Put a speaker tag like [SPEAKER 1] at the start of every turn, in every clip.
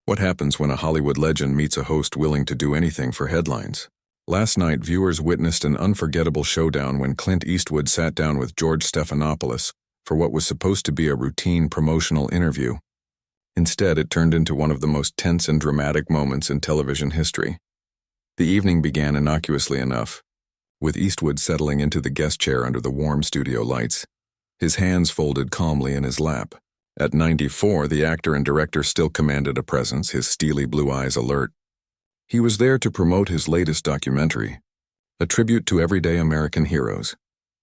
[SPEAKER 1] What happens when a Hollywood legend meets a host willing to do anything for headlines? Last night, viewers witnessed an unforgettable showdown when Clint Eastwood sat down with George Stephanopoulos for what was supposed to be a routine promotional interview. Instead, it turned into one of the most tense and dramatic moments in television history. The evening began innocuously enough, with Eastwood settling into the guest chair under the warm studio lights, his hands folded calmly in his lap. At 94, the actor and director still commanded a presence, his steely blue eyes alert. He was there to promote his latest documentary, a tribute to everyday American heroes,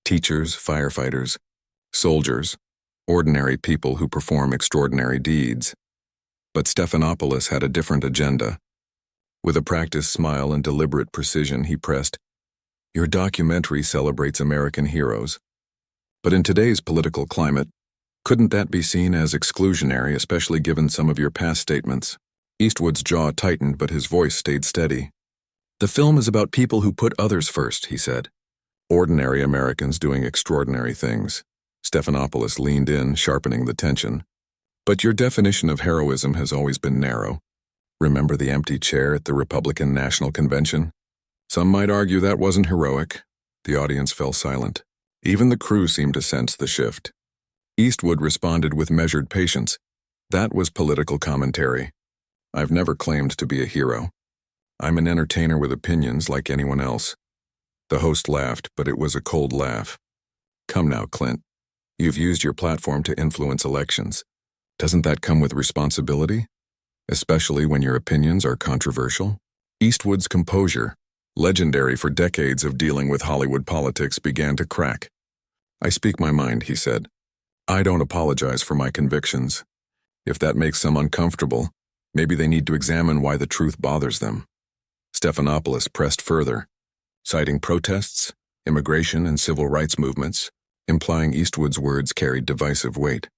[SPEAKER 1] teachers, firefighters, soldiers, ordinary people who perform extraordinary deeds. But Stephanopoulos had a different agenda. With a practiced smile and deliberate precision, he pressed, "Your documentary celebrates American heroes. But in today's political climate, couldn't that be seen as exclusionary, especially given some of your past statements?" Eastwood's jaw tightened, but his voice stayed steady. "The film is about people who put others first," he said. "Ordinary Americans doing extraordinary things." Stephanopoulos leaned in, sharpening the tension. "But your definition of heroism has always been narrow. Remember the empty chair at the Republican National Convention? Some might argue that wasn't heroic." The audience fell silent. Even the crew seemed to sense the shift. Eastwood responded with measured patience. "That was political commentary. I've never claimed to be a hero. I'm an entertainer with opinions like anyone else." The host laughed, but it was a cold laugh. "Come now, Clint. You've used your platform to influence elections. Doesn't that come with responsibility? Especially when your opinions are controversial?" Eastwood's composure, legendary for decades of dealing with Hollywood politics, began to crack. "I speak my mind," he said. "I don't apologize for my convictions. If that makes some uncomfortable, maybe they need to examine why the truth bothers them." Stephanopoulos pressed further, citing protests, immigration, and civil rights movements, implying Eastwood's words carried divisive weight.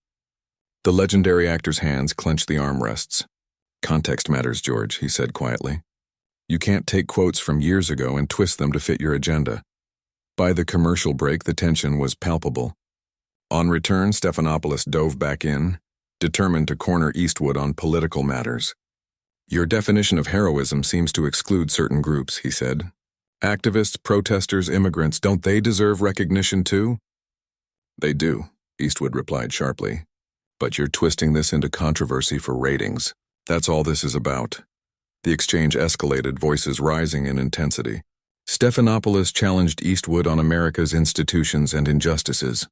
[SPEAKER 1] The legendary actor's hands clenched the armrests. "Context matters, George," he said quietly. "You can't take quotes from years ago and twist them to fit your agenda." By the commercial break, the tension was palpable. On return, Stephanopoulos dove back in, determined to corner Eastwood on political matters. "Your definition of heroism seems to exclude certain groups," he said. "Activists, protesters, immigrants, don't they deserve recognition too?" "They do," Eastwood replied sharply. "But you're twisting this into controversy for ratings. That's all this is about." The exchange escalated, voices rising in intensity. Stephanopoulos challenged Eastwood on America's institutions and injustices.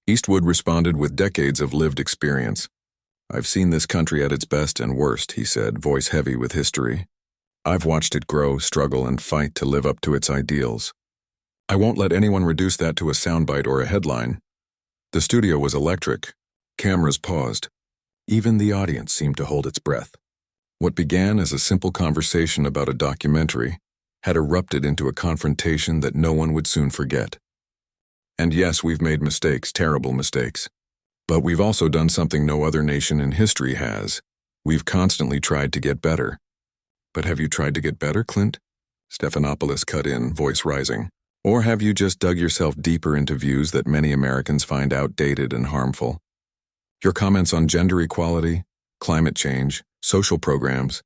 [SPEAKER 1] Eastwood responded with decades of lived experience. "I've seen this country at its best and worst," he said, voice heavy with history. "I've watched it grow, struggle, and fight to live up to its ideals. I won't let anyone reduce that to a soundbite or a headline." The studio was electric. Cameras paused. Even the audience seemed to hold its breath. What began as a simple conversation about a documentary had erupted into a confrontation that no one would soon forget. And yes, we've made mistakes, terrible mistakes. But we've also done something no other nation in history has. We've constantly tried to get better. "But have you tried to get better, Clint?" Stephanopoulos cut in, voice rising. "Or have you just dug yourself deeper into views that many Americans find outdated and harmful? Your comments on gender equality, climate change, social programs,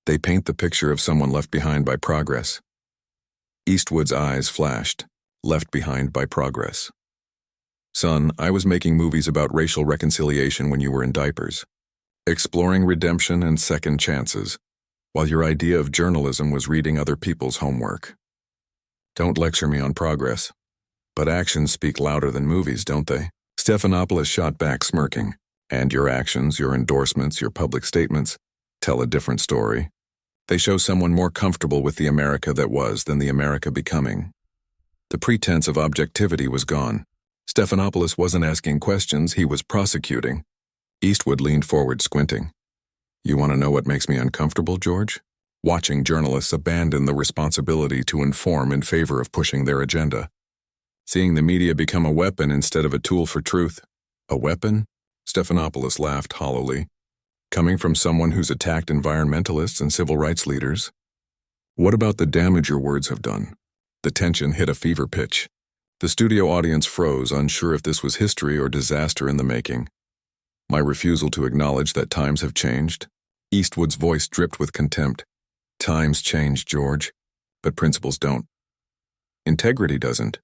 [SPEAKER 1] they paint the picture of someone left behind by progress." Eastwood's eyes flashed. Left behind by progress. "Son, I was making movies about racial reconciliation when you were in diapers. Exploring redemption and second chances, while your idea of journalism was reading other people's homework. Don't lecture me on progress. But actions speak louder than movies, don't they?" Stephanopoulos shot back, smirking. "And your actions, your endorsements, your public statements tell a different story. They show someone more comfortable with the America that was than the America becoming." The pretense of objectivity was gone. Stephanopoulos wasn't asking questions, he was prosecuting. Eastwood leaned forward, squinting. "You want to know what makes me uncomfortable, George? Watching journalists abandon the responsibility to inform in favor of pushing their agenda. Seeing the media become a weapon instead of a tool for truth." "A weapon?" Stephanopoulos laughed hollowly. "Coming from someone who's attacked environmentalists and civil rights leaders? What about the damage your words have done?" The tension hit a fever pitch. The studio audience froze, unsure if this was history or disaster in the making. "My refusal to acknowledge that times have changed?" Eastwood's voice dripped with contempt. Times change, George, but principles don't. Integrity doesn't.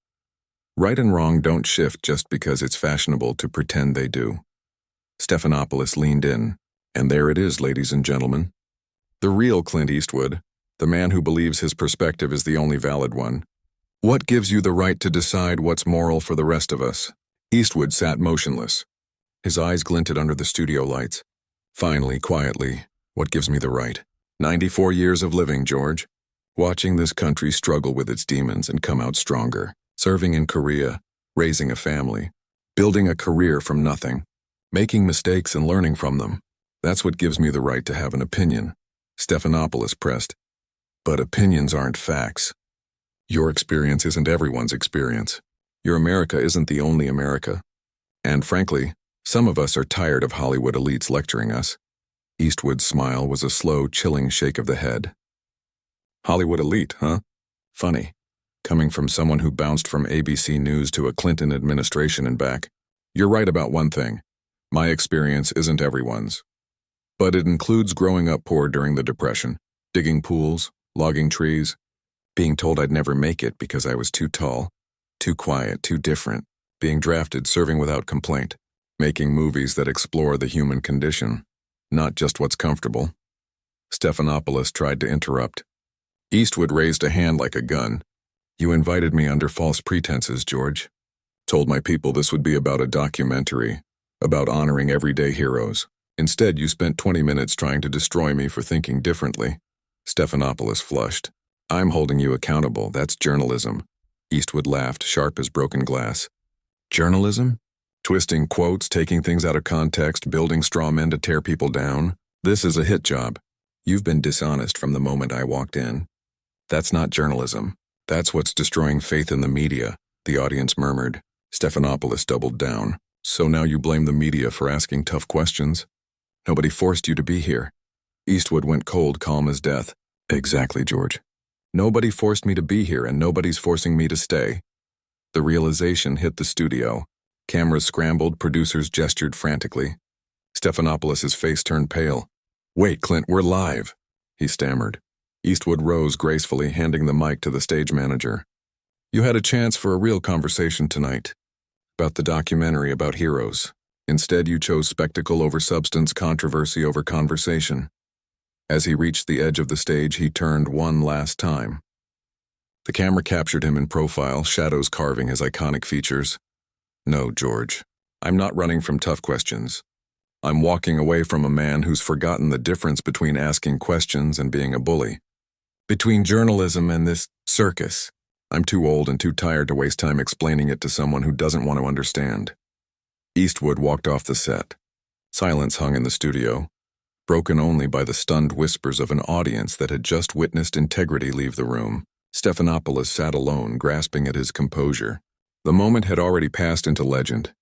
[SPEAKER 1] Right and wrong don't shift just because it's fashionable to pretend they do. Stephanopoulos leaned in, and there it is, ladies and gentlemen. The real Clint Eastwood, the man who believes his perspective is the only valid one. What gives you the right to decide what's moral for the rest of us? Eastwood sat motionless. His eyes glinted under the studio lights. Finally, quietly, what gives me the right? 94 years of living, George. Watching this country struggle with its demons and come out stronger. Serving in Korea, raising a family, building a career from nothing, making mistakes and learning from them. That's what gives me the right to have an opinion. Stephanopoulos pressed. But opinions aren't facts. Your experience isn't everyone's experience. Your America isn't the only America. And frankly, some of us are tired of Hollywood elites lecturing us. Eastwood's smile was a slow, chilling shake of the head. Hollywood elite, huh? Funny. Coming from someone who bounced from ABC News to a Clinton administration and back. You're right about one thing. My experience isn't everyone's. But it includes growing up poor during the Depression, digging pools, logging trees, being told I'd never make it because I was too tall, too quiet, too different, being drafted serving without complaint, making movies that explore the human condition, not just what's comfortable. Stephanopoulos tried to interrupt. Eastwood raised a hand like a gun. You invited me under false pretenses, George. Told my people this would be about a documentary, about honoring everyday heroes. Instead, you spent 20 minutes trying to destroy me for thinking differently. Stephanopoulos flushed. I'm holding you accountable. That's journalism. Eastwood laughed, sharp as broken glass. Journalism? Twisting quotes, taking things out of context, building straw men to tear people down. This is a hit job. You've been dishonest from the moment I walked in. That's not journalism. That's what's destroying faith in the media, the audience murmured. Stephanopoulos doubled down. So now you blame the media for asking tough questions? Nobody forced you to be here. Eastwood went cold, calm as death. Exactly, George. Nobody forced me to be here, and nobody's forcing me to stay. The realization hit the studio. Cameras scrambled, producers gestured frantically. Stephanopoulos' face turned pale. Wait, Clint, we're live, he stammered. Eastwood rose gracefully, handing the mic to the stage manager. You had a chance for a real conversation tonight. About the documentary about heroes. Instead, you chose spectacle over substance, controversy over conversation. As he reached the edge of the stage, he turned one last time. The camera captured him in profile, shadows carving his iconic features. No, George. I'm not running from tough questions. I'm walking away from a man who's forgotten the difference between asking questions and being a bully. Between journalism and this circus. I'm too old and too tired to waste time explaining it to someone who doesn't want to understand. Eastwood walked off the set. Silence hung in the studio, broken only by the stunned whispers of an audience that had just witnessed integrity leave the room. Stephanopoulos sat alone, grasping at his composure. The moment had already passed into legend.